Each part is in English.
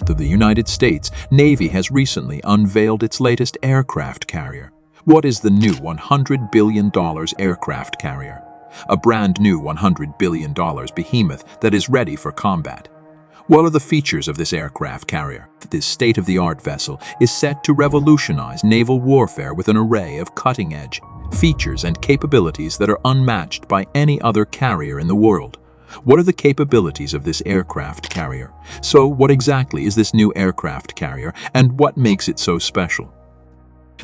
The United States Navy has recently unveiled its latest aircraft carrier. What is the new $100 billion aircraft carrier? A brand new $100 billion behemoth that is ready for combat. What are the features of this aircraft carrier? This state-of-the-art vessel is set to revolutionize naval warfare with an array of cutting-edge features and capabilities that are unmatched by any other carrier in the world. What are the capabilities of this aircraft carrier? So, what exactly is this new aircraft carrier, and what makes it so special?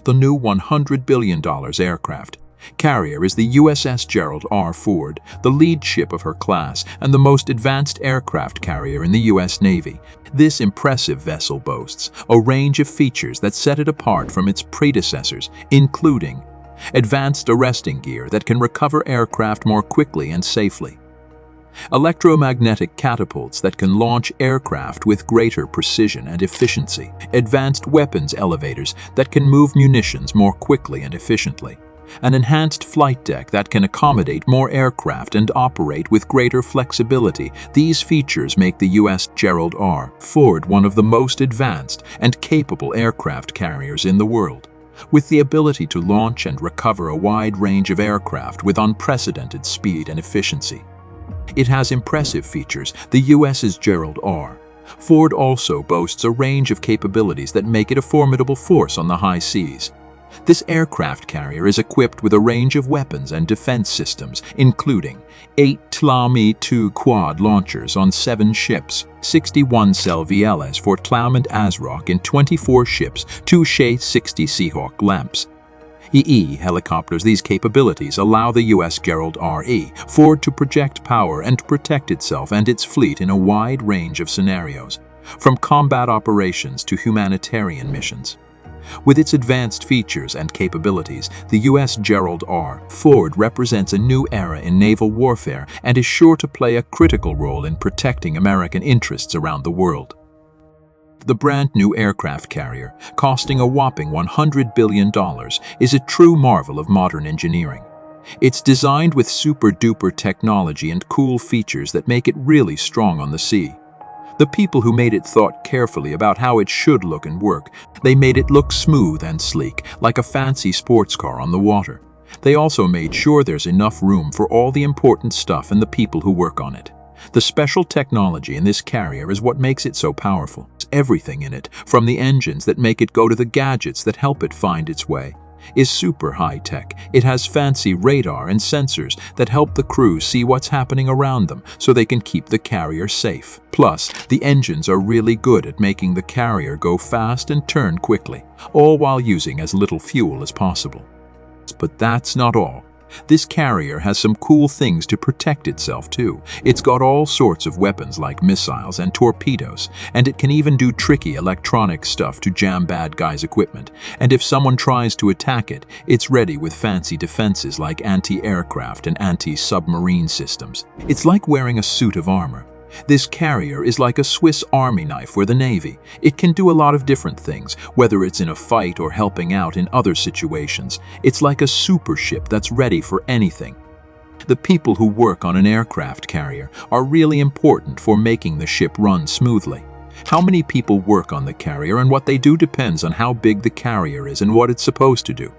The new $100 billion aircraft carrier is the USS Gerald R. Ford, the lead ship of her class and the most advanced aircraft carrier in the U.S. Navy. This impressive vessel boasts a range of features that set it apart from its predecessors, including advanced arresting gear that can recover aircraft more quickly and safely, electromagnetic catapults that can launch aircraft with greater precision and efficiency, advanced weapons elevators that can move munitions more quickly and efficiently, an enhanced flight deck that can accommodate more aircraft and operate with greater flexibility. These features make the U.S. Gerald R. Ford one of the most advanced and capable aircraft carriers in the world, with the ability to launch and recover a wide range of aircraft with unprecedented speed and efficiency. It has impressive features. The U.S.'s Gerald R. Ford also boasts a range of capabilities that make it a formidable force on the high seas. This aircraft carrier is equipped with a range of weapons and defense systems, including 8 TLAM-E-2 quad launchers on 7 ships, 61 cell VLS for TLAM and ASROC in 24 ships, 2 Shahed-60 Seahawk lamps, EE helicopters. These capabilities allow the U.S. Gerald R. Ford to project power and protect itself and its fleet in a wide range of scenarios, from combat operations to humanitarian missions. With its advanced features and capabilities, the U.S. Gerald R. Ford represents a new era in naval warfare and is sure to play a critical role in protecting American interests around the world. The brand new aircraft carrier, costing a whopping $100 billion, is a true marvel of modern engineering. It's designed with super-duper technology and cool features that make it really strong on the sea. The people who made it thought carefully about how it should look and work. They made it look smooth and sleek, like a fancy sports car on the water. They also made sure there's enough room for all the important stuff and the people who work on it. The special technology in this carrier is what makes it so powerful. Everything in it, from the engines that make it go to the gadgets that help it find its way, is super high-tech. It has fancy radar and sensors that help the crew see what's happening around them so they can keep the carrier safe. Plus, the engines are really good at making the carrier go fast and turn quickly, all while using as little fuel as possible. But that's not all. This carrier has some cool things to protect itself too. It's got all sorts of weapons like missiles and torpedoes, and it can even do tricky electronic stuff to jam bad guys' equipment. And if someone tries to attack it, it's ready with fancy defenses like anti-aircraft and anti-submarine systems. It's like wearing a suit of armor. This carrier is like a Swiss Army knife for the Navy. It can do a lot of different things, whether it's in a fight or helping out in other situations. It's like a super ship that's ready for anything. The people who work on an aircraft carrier are really important for making the ship run smoothly. How many people work on the carrier and what they do depends on how big the carrier is and what it's supposed to do.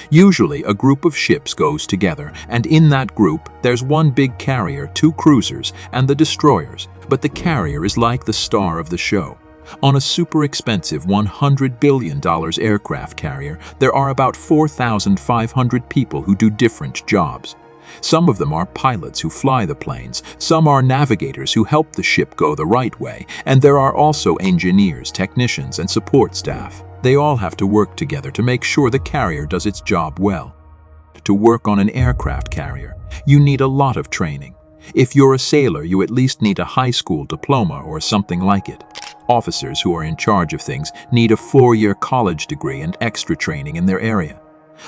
Usually, a group of ships goes together, and in that group, there's one big carrier, 2 cruisers, and the destroyers. But the carrier is like the star of the show. On a super expensive $100 billion aircraft carrier, there are about 4,500 people who do different jobs. Some of them are pilots who fly the planes, some are navigators who help the ship go the right way, and there are also engineers, technicians, and support staff. They all have to work together to make sure the carrier does its job well. To work on an aircraft carrier, you need a lot of training. If you're a sailor, you at least need a high school diploma or something like it. Officers who are in charge of things need a 4-year college degree and extra training in their area.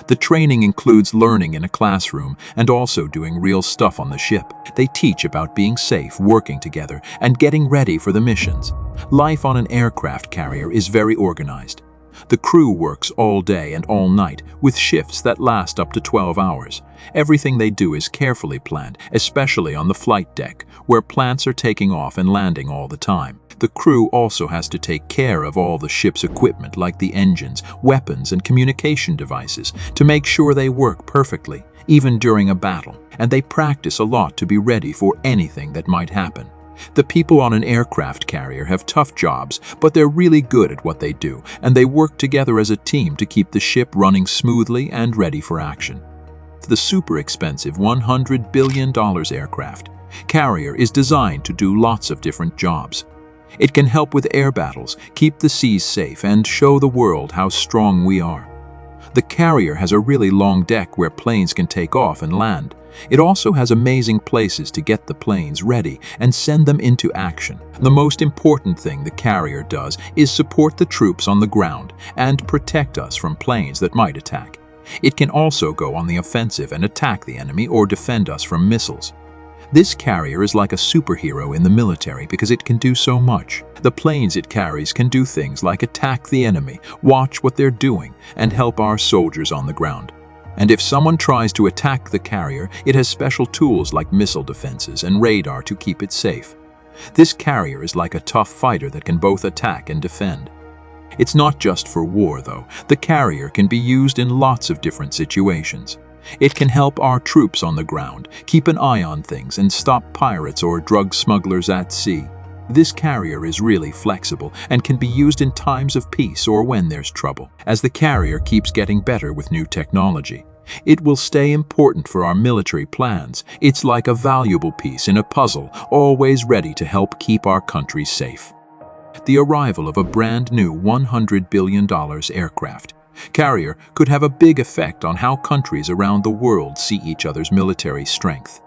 The training includes learning in a classroom and also doing real stuff on the ship. They teach about being safe, working together, and getting ready for the missions. Life on an aircraft carrier is very organized. The crew works all day and all night, with shifts that last up to 12 hours. Everything they do is carefully planned, especially on the flight deck, where planes are taking off and landing all the time. The crew also has to take care of all the ship's equipment like the engines, weapons, and communication devices to make sure they work perfectly, even during a battle. And they practice a lot to be ready for anything that might happen. The people on an aircraft carrier have tough jobs, but they're really good at what they do, and they work together as a team to keep the ship running smoothly and ready for action. The super expensive $100 billion aircraft carrier is designed to do lots of different jobs. It can help with air battles, keep the seas safe, and show the world how strong we are. The carrier has a really long deck where planes can take off and land. It also has amazing places to get the planes ready and send them into action. The most important thing the carrier does is support the troops on the ground and protect us from planes that might attack. It can also go on the offensive and attack the enemy or defend us from missiles. This carrier is like a superhero in the military because it can do so much. The planes it carries can do things like attack the enemy, watch what they're doing, and help our soldiers on the ground. And if someone tries to attack the carrier, it has special tools like missile defenses and radar to keep it safe. This carrier is like a tough fighter that can both attack and defend. It's not just for war, though. The carrier can be used in lots of different situations. It can help our troops on the ground, keep an eye on things, and stop pirates or drug smugglers at sea. This carrier is really flexible and can be used in times of peace or when there's trouble. As the carrier keeps getting better with new technology, it will stay important for our military plans. It's like a valuable piece in a puzzle, always ready to help keep our country safe. The arrival of a brand new $100 billion aircraft carrier could have a big effect on how countries around the world see each other's military strength.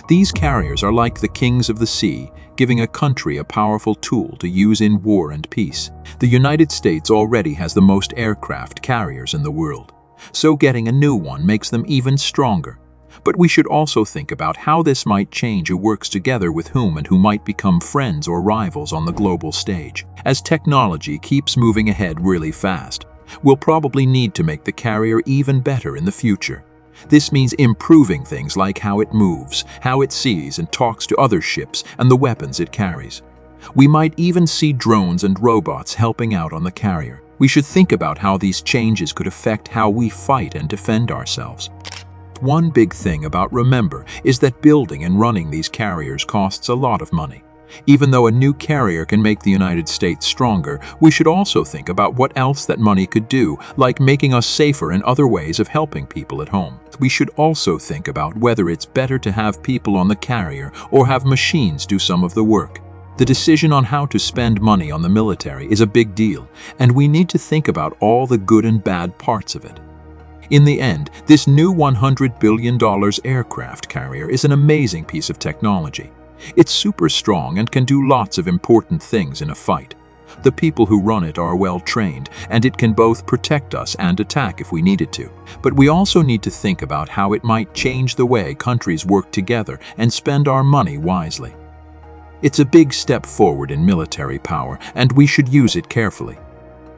These carriers are like the kings of the sea, giving a country a powerful tool to use in war and peace. The United States already has the most aircraft carriers in the world, so getting a new one makes them even stronger. But we should also think about how this might change who works together with whom and who might become friends or rivals on the global stage. As technology keeps moving ahead really fast, we'll probably need to make the carrier even better in the future. This means improving things like how it moves, how it sees and talks to other ships, and the weapons it carries. We might even see drones and robots helping out on the carrier. We should think about how these changes could affect how we fight and defend ourselves. One big thing about remember is that building and running these carriers costs a lot of money. Even though a new carrier can make the United States stronger, we should also think about what else that money could do, like making us safer and other ways of helping people at home. We should also think about whether it's better to have people on the carrier or have machines do some of the work. The decision on how to spend money on the military is a big deal, and we need to think about all the good and bad parts of it. In the end, this new $100 billion aircraft carrier is an amazing piece of technology. It's super strong and can do lots of important things in a fight. The people who run it are well trained, and it can both protect us and attack if we needed to. But we also need to think about how it might change the way countries work together and spend our money wisely. It's a big step forward in military power, and we should use it carefully.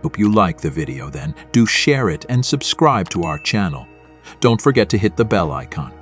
Hope you like the video then. Do share it and subscribe to our channel. Don't forget to hit the bell icon.